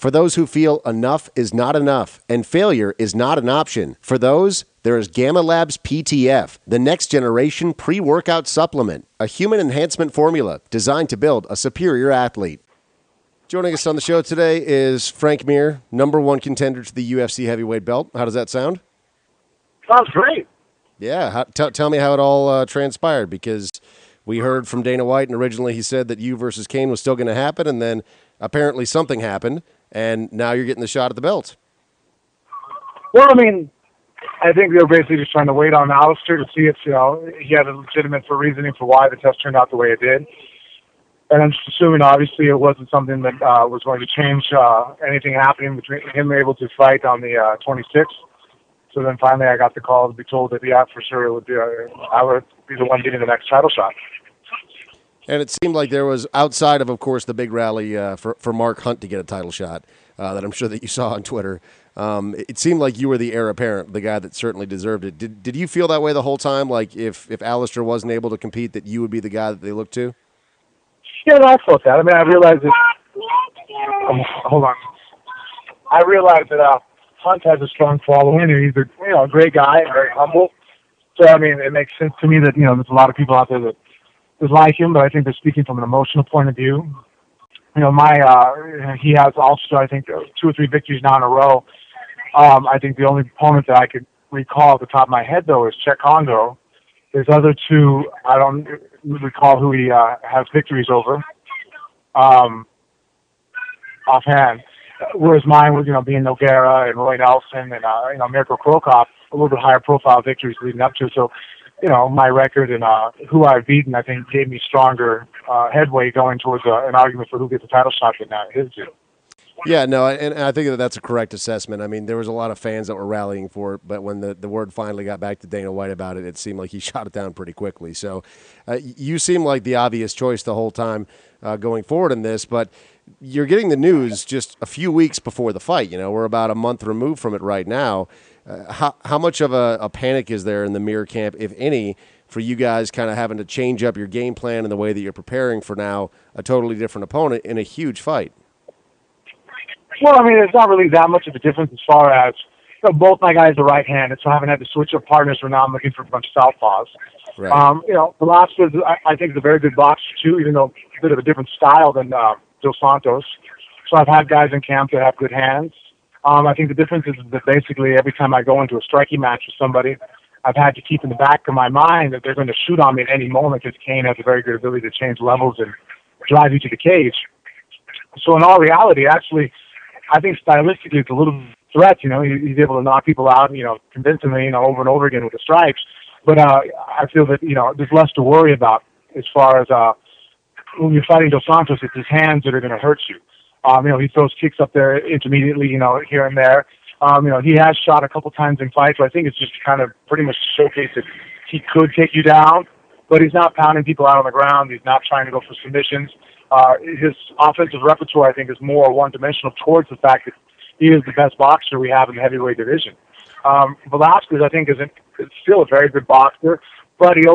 For those who feel enough is not enough and failure is not an option, for those, there is Gamma Labs PTF, the next generation pre-workout supplement, a human enhancement formula designed to build a superior athlete. Joining us on the show today is Frank Mir, #1 contender to the UFC heavyweight belt. How does that sound? Sounds great. Yeah, tell me how it all transpired, because we heard from Dana White, and originally he said that you versus Kane was still going to happen, and then apparently something happened, and now you're getting the shot at the belt. Well, I mean, I think they were basically just trying to wait on Alistair to see if, he had a legitimate reasoning for why the test turned out the way it did. And I'm just assuming, obviously, it wasn't something that was going to change anything happening between him able to fight on the 26th. So then finally I got the call to be told that, yeah, for sure, it would be, I would be the one getting the next title shot. And it seemed like there was, outside of course, the big rally for Mark Hunt to get a title shot that I'm sure that you saw on Twitter, it seemed like you were the heir apparent, the guy that certainly deserved it. Did you feel that way the whole time, like if Alistair wasn't able to compete, that you would be the guy that they looked to? Yeah, no, I felt that. I mean, I realized that. Hold on. I realized that Hunt has a strong following, and he's a great guy, very humble. So I mean, it makes sense to me that there's a lot of people out there that like him, but I think they're speaking from an emotional point of view. He has also, I think, 2 or 3 victories now in a row. I think the only opponent that I could recall at the top of my head, though, is Czech Congo. There's other 2, I don't recall who he has victories over offhand. Whereas mine was, being Nogueira and Roy Nelson and, Mirko Krokop, a little bit higher profile victories leading up to. So, my record and who I've beaten, I think, gave me stronger headway going towards an argument for who gets the title shot than his do. Yeah, no, and I think that's a correct assessment. I mean, there was a lot of fans that were rallying for it, but when the word finally got back to Dana White about it, it seemed like he shot it down pretty quickly. So you seem like the obvious choice the whole time going forward in this, but you're getting the news just a few weeks before the fight. We're about a month removed from it right now. How much of a panic is there in the Mir camp, if any, for you guys kind of having to change up your game plan and the way that you're preparing for now a totally different opponent in a huge fight? Well, I mean, there's not really that much of a difference as far as, both my guys are right-handed, so I haven't had to switch up partners for now. I'm looking for a bunch of southpaws. Right. Velasquez, I think, is a very good boxer, too, even though a bit of a different style than Dos Santos. So I've had guys in camp that have good hands. I think the difference is that basically every time I go into a striking match with somebody, I've had to keep in the back of my mind that they're going to shoot on me at any moment, because Kane has a very good ability to change levels and drive you to the cage. So in all reality, actually, I think stylistically it's a little threat. He's able to knock people out, convincingly, over and over again with the strikes. But I feel that, there's less to worry about as far as when you're fighting Dos Santos, it's his hands that are going to hurt you. He throws kicks up there intermediately, here and there. He has shot a couple times in fights, so I think it's just kind of pretty much to showcase that he could take you down, but he's not pounding people out on the ground. He's not trying to go for submissions. His offensive repertoire, I think, is more one-dimensional towards the fact that he is the best boxer we have in the heavyweight division. Velasquez, I think, is still a very good boxer, but he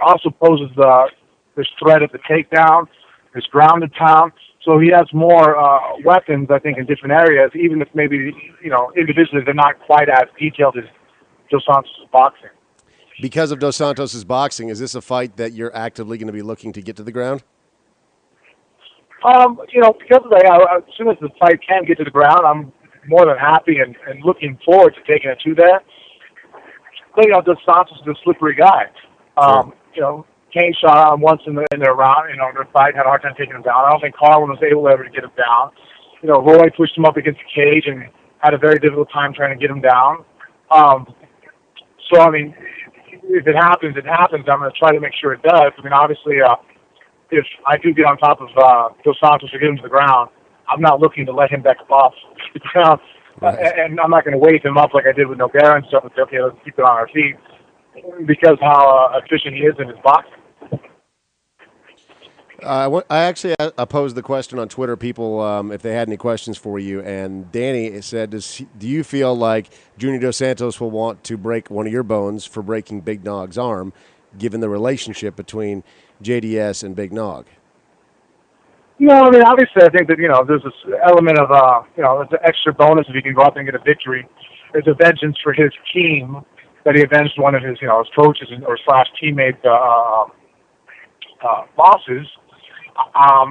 also poses this threat at the takedown, this grounded pound. So he has more weapons, I think, in different areas, even if maybe, individually they're not quite as detailed as Dos Santos' boxing. Because of Dos Santos' boxing, is this a fight that you're actively going to be looking to get to the ground? Because of that, as soon as the fight can get to the ground, I'm more than happy and looking forward to taking it to that. But, Dos Santos is a slippery guy. Sure. Kane shot him once in their round, their fight, had a hard time taking him down. I don't think Carlin was able ever to get him down. Roy pushed him up against the cage and had a very difficult time trying to get him down. So, I mean, if it happens, it happens. I'm going to try to make sure it does. I mean, obviously, if I do get on top of Dos Santos or get him to the ground, I'm not looking to let him back off the ground. Right. And I'm not going to wave him up like I did with Nogueira and stuff and say, okay, let's keep it on our feet, because how efficient he is in his boxing. I actually posed the question on Twitter, people, if they had any questions for you, and Danny said, do you feel like Junior Dos Santos will want to break one of your bones for breaking Big Nog's arm, given the relationship between JDS and Big Nog? No, I mean, obviously, I think that, there's this element of, it's an extra bonus if he can go out there and get a victory. There's a vengeance for his team that he avenged one of his, his coaches or slash teammates, bosses.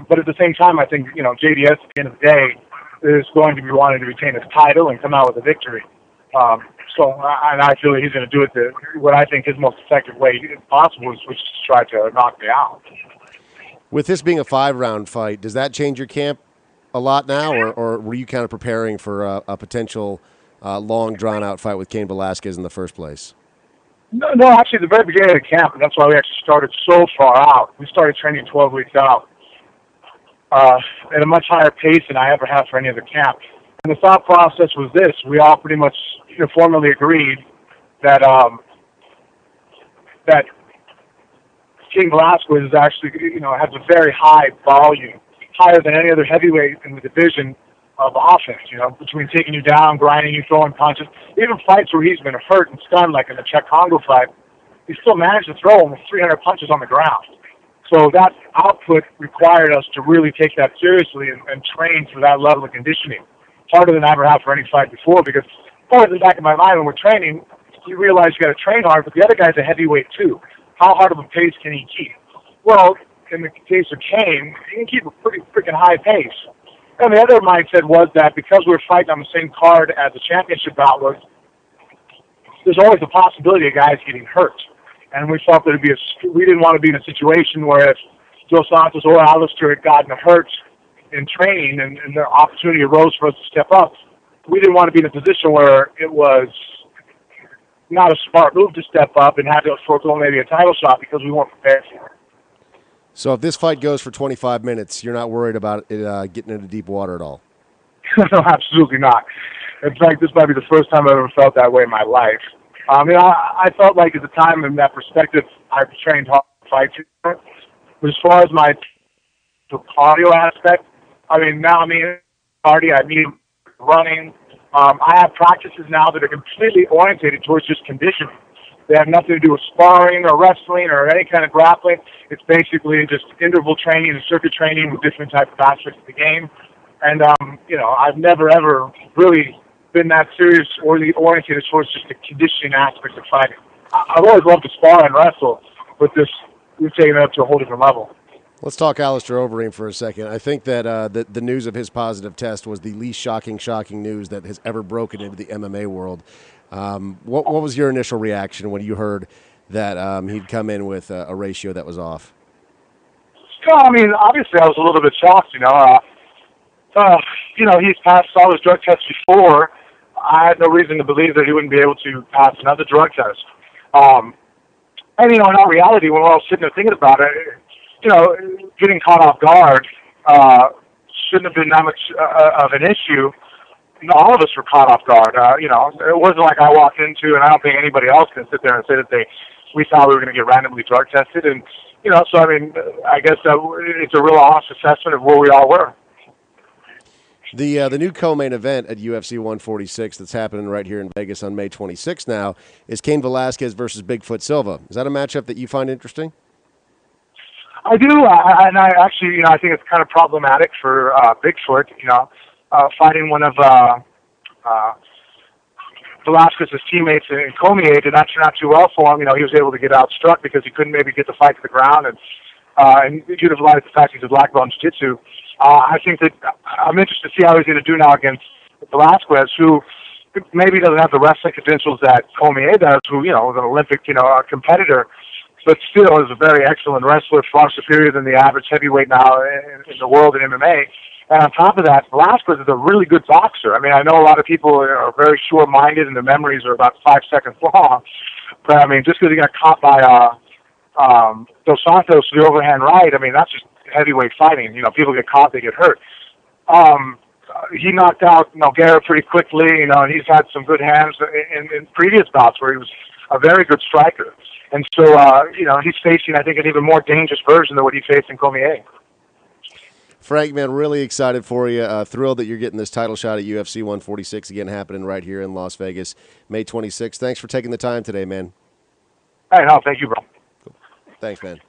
But at the same time, I think, JDS at the end of the day is going to be wanting to retain his title and come out with a victory. And I feel that he's going to do it what I think his most effective way possible is, which is to try to knock me out. With this being a 5-round fight, does that change your camp a lot now, or were you kind of preparing for a potential long, drawn-out fight with Cain Velasquez in the first place? No, actually, at the very beginning of the camp, and that's why we actually started so far out. We started training 12 weeks out at a much higher pace than I ever have for any other camp. And the thought process was this. We all pretty much uniformly agreed that that Cain Velasquez is actually, has a very high volume, higher than any other heavyweight in the division of offense, between taking you down, grinding you, throwing punches. Even fights where he's been hurt and stunned, like in the Czech Congo fight, he still managed to throw almost 300 punches on the ground. So that output required us to really take that seriously and train for that level of conditioning, harder than I ever have for any fight before, because always in the back of my mind when we're training, you realize you got to train hard, but the other guy's a heavyweight too. How hard of a pace can he keep? Well, in the case of Cain, he can keep a pretty freaking high pace. And the other mindset was that because we were fighting on the same card as the championship bout was, there's always a possibility of guys getting hurt. And we felt that we didn't want to be in a situation where if Dos Santos or Alistair had gotten hurt in training and the opportunity arose for us to step up, we didn't want to be in a position where it was not a smart move to step up and have to forego maybe a title shot because we weren't prepared for it. So if this fight goes for 25 minutes, you're not worried about it getting into deep water at all? No, absolutely not. In fact, this might be the first time I've ever felt that way in my life. I felt like at the time in that perspective, I trained hard to fight. But as far as my cardio aspect, now cardio, I mean running. I have practices now that are completely oriented towards just conditioning. They have nothing to do with sparring or wrestling or any kind of grappling. It's basically just interval training and circuit training with different types of aspects of the game. And, I've never, ever really been that serious or oriented towards just the conditioning aspects of fighting. I've always loved to spar and wrestle, but we've taken it up to a whole different level. Let's talk Alistair Overeem for a second. I think that the news of his positive test was the least shocking news that has ever broken into the MMA world. What was your initial reaction when you heard that he'd come in with a ratio that was off? Obviously I was a little bit shocked, he's passed all his drug tests before. I had no reason to believe that he wouldn't be able to pass another drug test. In all reality, when we're all sitting there thinking about it, getting caught off guard shouldn't have been that much of an issue. All of us were caught off guard. It wasn't like I walked into, and I don't think anybody else can sit there and say that we thought we were going to get randomly drug tested. And, I guess it's a real honest assessment of where we all were. The new co-main event at UFC 146 that's happening right here in Vegas on May 26th now is Cain Velasquez versus Bigfoot Silva. Is that a matchup that you find interesting? I do, and I actually, I think it's kind of problematic for Bigfoot, fighting one of Velasquez's teammates in Cormier did not turn out too well for him. He was able to get outstruck because he couldn't maybe get the fight to the ground, and utilized the fact he's a black belt in jiu-jitsu. I think that I'm interested to see how he's going to do now against Velasquez, who maybe doesn't have the wrestling credentials that Cormier does, who, is an Olympic, competitor, but still is a very excellent wrestler, far superior than the average heavyweight now in the world in MMA. And on top of that, Velasquez is a really good boxer. I know a lot of people are very sure-minded and their memories are about 5 seconds long. But, just because he got caught by Dos Santos with the overhand right, that's just heavyweight fighting. People get caught, they get hurt. He knocked out Nogueira pretty quickly, and he's had some good hands in previous bouts where he was a very good striker. And so, he's facing, I think, an even more dangerous version than what he faced in Cormier. Frank, man, really excited for you. Thrilled that you're getting this title shot at UFC 146 again happening right here in Las Vegas, May 26th. Thanks for taking the time today, man. Hey, no, thank you, bro. Cool. Thanks, man.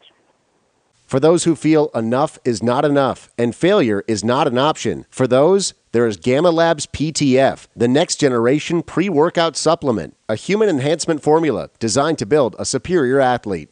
For those who feel enough is not enough and failure is not an option, for those, there is Gamma Labs PTF, the next generation pre-workout supplement, a human enhancement formula designed to build a superior athlete.